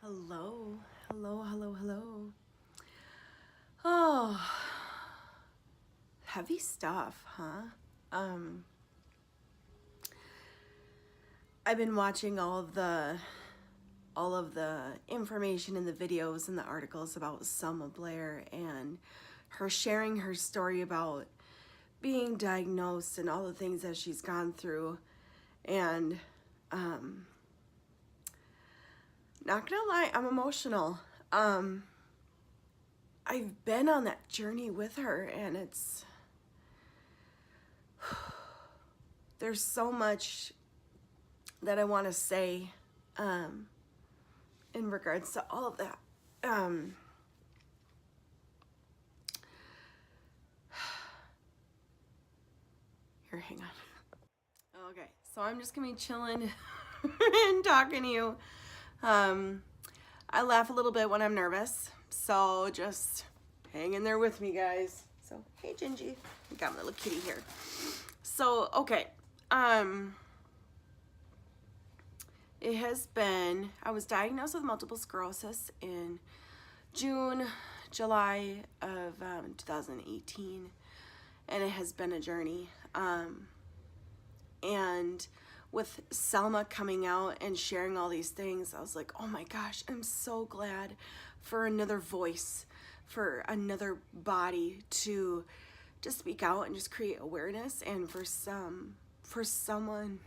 Hello, hello, hello, hello. Oh, heavy stuff, huh? I've been watching all of the information in the videos and the articles about Selma Blair and her sharing her story about being diagnosed and all the things that she's gone through. And not gonna lie, I'm emotional. I've been on that journey with her, and there's so much that I want to say in regards to all of that. Here, hang on. Okay, so I'm just gonna be chilling and talking to you. I laugh a little bit when I'm nervous, so just hang in there with me, guys. So, hey, Gingy. I got my little kitty here. So, okay. It has been, I was diagnosed with multiple sclerosis in July of 2018, and it has been a journey. And with Selma coming out and sharing all these things, I was like, oh my gosh, I'm so glad for another voice, for another body to just speak out and just create awareness, and for someone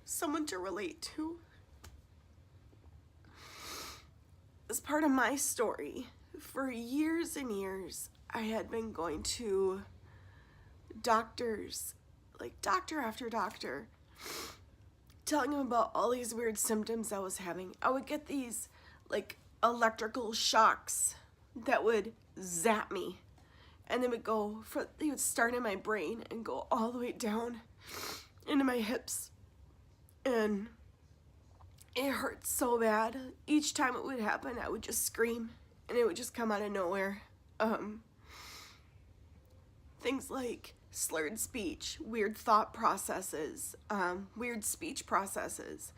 someone to relate to. As part of my story, for years and years, I had been going to doctors, like doctor after doctor, telling them about all these weird symptoms I was having. I would get these like electrical shocks that would zap me, and they would start in my brain and go all the way down into my hips, and it hurt so bad. Each time it would happen, I would just scream, and it would just come out of nowhere. Things like slurred speech, weird thought processes, weird speech processes,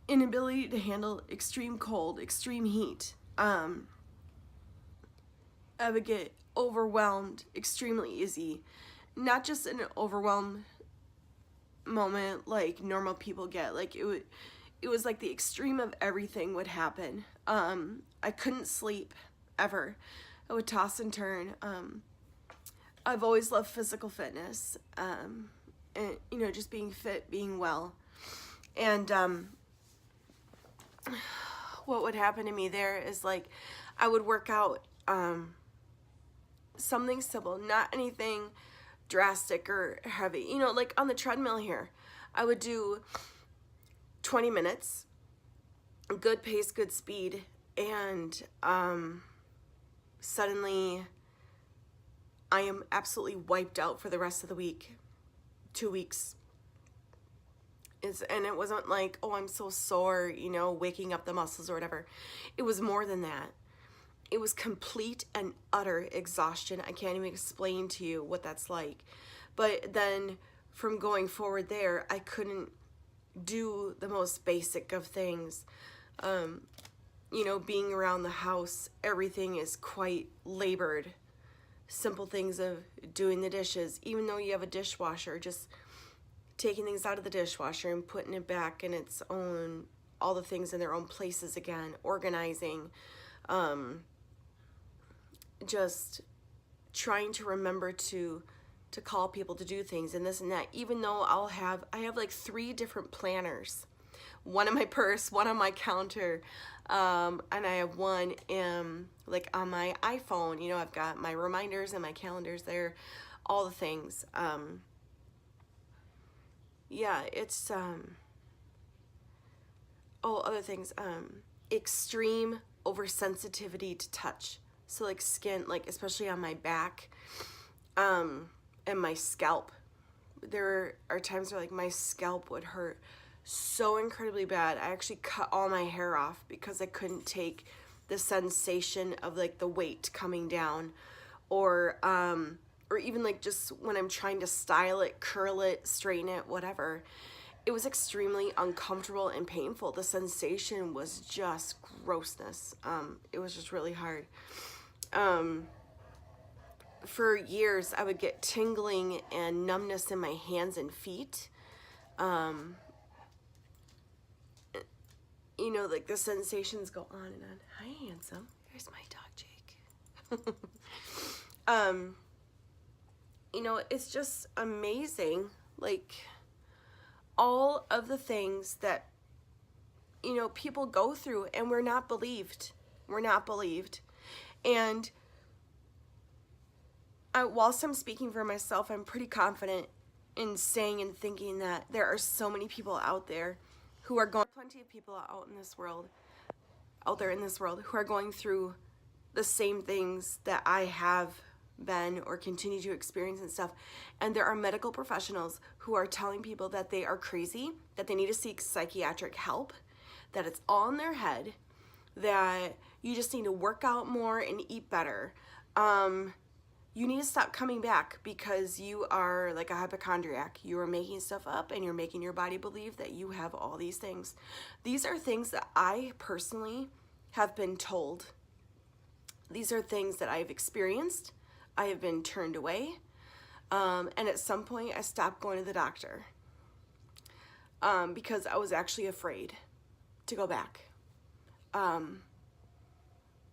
inability to handle extreme cold, extreme heat. I would get overwhelmed extremely easy. Not just an overwhelmed moment like normal people get. Like it was like the extreme of everything would happen. I couldn't sleep ever. I would toss and turn. I've always loved physical fitness, and just being fit, being well. And what would happen to me there is like I would work out something simple, not anything drastic or heavy. Like on the treadmill here, I would do 20 minutes, good pace, good speed, and suddenly I am absolutely wiped out for the rest of the week, 2 weeks. And it wasn't like, oh, I'm so sore, waking up the muscles or whatever. It was more than that. It was complete and utter exhaustion. I can't even explain to you what that's like. But then from going forward there, I couldn't do the most basic of things. Being around the house, everything is quite labored. Simple things of doing the dishes, even though you have a dishwasher, just taking things out of the dishwasher and putting it back in its own, all the things in their own places again, organizing, just trying to remember to call people to do things and this and that, even though I have like 3 different planners, one in my purse, one on my counter, and I have one like on my iPhone. I've got my reminders and my calendars there, all the things. Yeah, it's other things, extreme oversensitivity to touch. So like skin, like especially on my back, and my scalp. There are times where like my scalp would hurt so incredibly bad. I actually cut all my hair off because I couldn't take the sensation of like the weight coming down, or even like just when I'm trying to style it, curl it, straighten it, whatever. It was extremely uncomfortable and painful. The sensation was just grossness. It was just really hard. For years, I would get tingling and numbness in my hands and feet. You know, like the sensations go on and on. Hi, handsome. Here's my dog, Jake. You know, it's just amazing. Like, all of the things that, you know, people go through, and we're not believed. We're not believed. And whilst I'm speaking for myself, I'm pretty confident in saying and thinking that there are so many people out there who are going, plenty of people out there in this world who are going through the same things that I have been or continue to experience and stuff. And there are medical professionals who are telling people that they are crazy, that they need to seek psychiatric help, that it's all in their head, that you just need to work out more and eat better. You need to stop coming back because you are like a hypochondriac. You are making stuff up and you're making your body believe that you have all these things. These are things that I personally have been told. These are things that I've experienced. I have been turned away. And at some point I stopped going to the doctor because I was actually afraid to go back.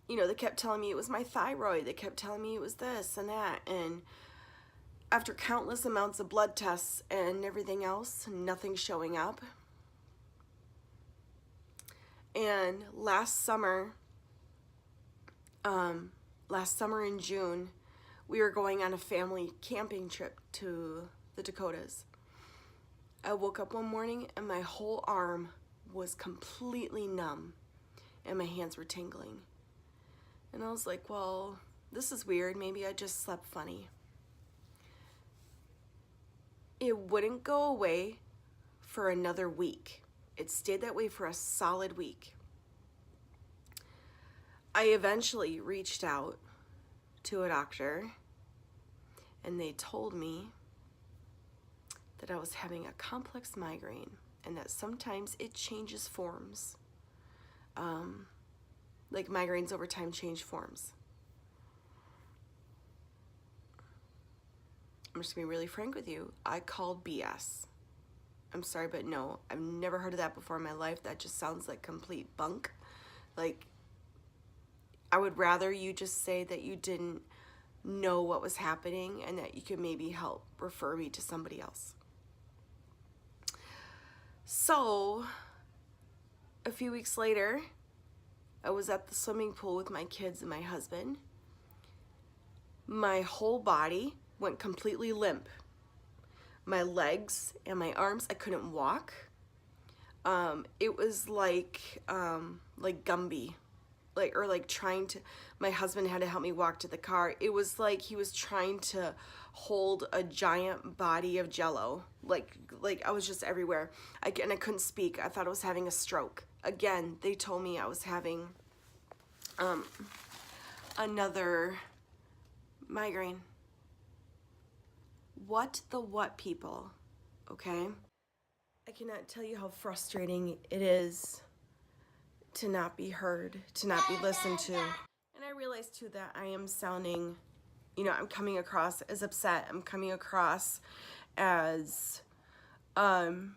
You know, they kept telling me it was my thyroid. They kept telling me it was this and that. And after countless amounts of blood tests and everything else, nothing showing up. And last summer in June, we were going on a family camping trip to the Dakotas. I woke up one morning and my whole arm was completely numb and my hands were tingling. And I was like, well, this is weird. Maybe I just slept funny. It wouldn't go away for another week. It stayed that way for a solid week. I eventually reached out to a doctor and they told me that I was having a complex migraine and that sometimes it changes forms. Like migraines over time change forms. I'm just gonna be really frank with you. I called BS. I'm sorry, but no, I've never heard of that before in my life. That just sounds like complete bunk. Like, I would rather you just say that you didn't know what was happening and that you could maybe help refer me to somebody else. So, a few weeks later, I was at the swimming pool with my kids and my husband. My whole body went completely limp. My legs and my arms, I couldn't walk. It was like Gumby, my husband had to help me walk to the car. It was like he was trying to hold a giant body of jello. Like I was just everywhere. I couldn't speak. I thought I was having a stroke. Again, they told me I was having another migraine. What, people? Okay? I cannot tell you how frustrating it is to not be heard, to not be listened to. And I realize too that I am sounding, you know, I'm coming across as upset. I'm coming across as, you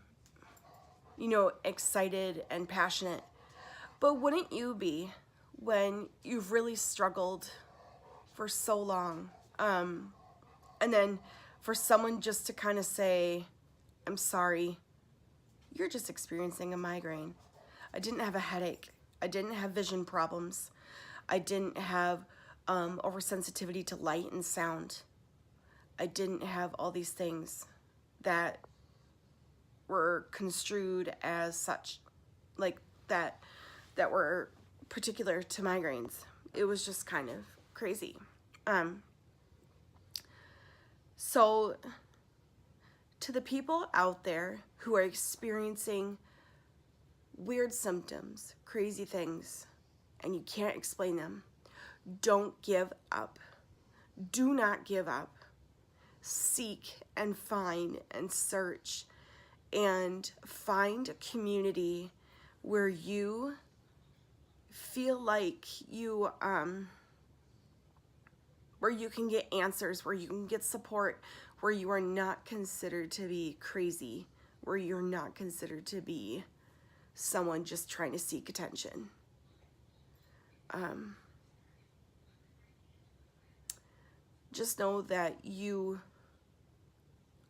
know, excited and passionate. But wouldn't you be when you've really struggled for so long? And then for someone just to kind of say, I'm sorry, you're just experiencing a migraine. I didn't have a headache. I didn't have vision problems. I didn't have oversensitivity to light and sound. I didn't have all these things that were construed as such, like that were particular to migraines. It was just kind of crazy. So to the people out there who are experiencing weird symptoms, crazy things, and you can't explain them, don't give up. Do not give up. Seek and find and search and find a community where you feel like you where you can get answers, where you can get support, where you are not considered to be crazy, where you're not considered to be someone just trying to seek attention. Just know that you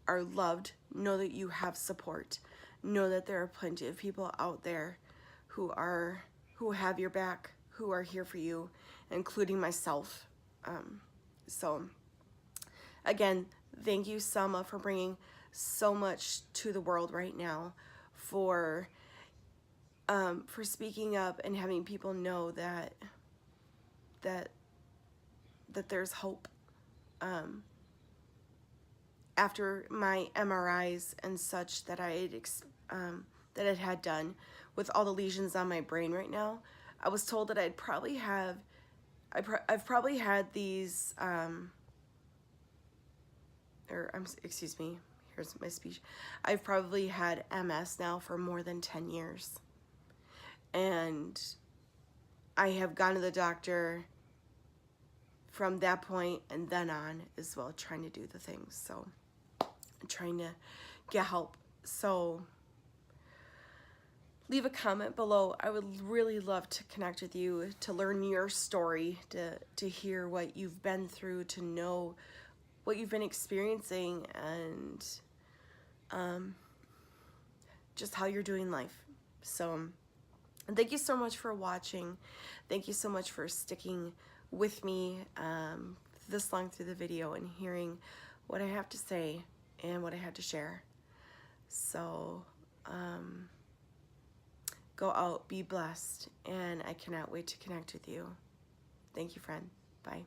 are loved. Know that you have support. Know that there are plenty of people out there who have your back, who are here for you, including myself. So again, thank you, Selma, for bringing so much to the world right now, for speaking up and having people know that there's hope. After my MRIs and such that I had done with all the lesions on my brain right now, I was told that I've probably had these excuse me, here's my speech. I've probably had MS now for more than 10 years. And I have gone to the doctor from that point and then on as well, trying to do the things. So I'm trying to get help. So leave a comment below. I would really love to connect with you, to learn your story, to hear what you've been through, to know what you've been experiencing, and just how you're doing life. So thank you so much for watching. Thank you so much for sticking with me this long through the video and hearing what I have to say and what I had to share. So go out, be blessed, and I cannot wait to connect with you. Thank you, friend. Bye.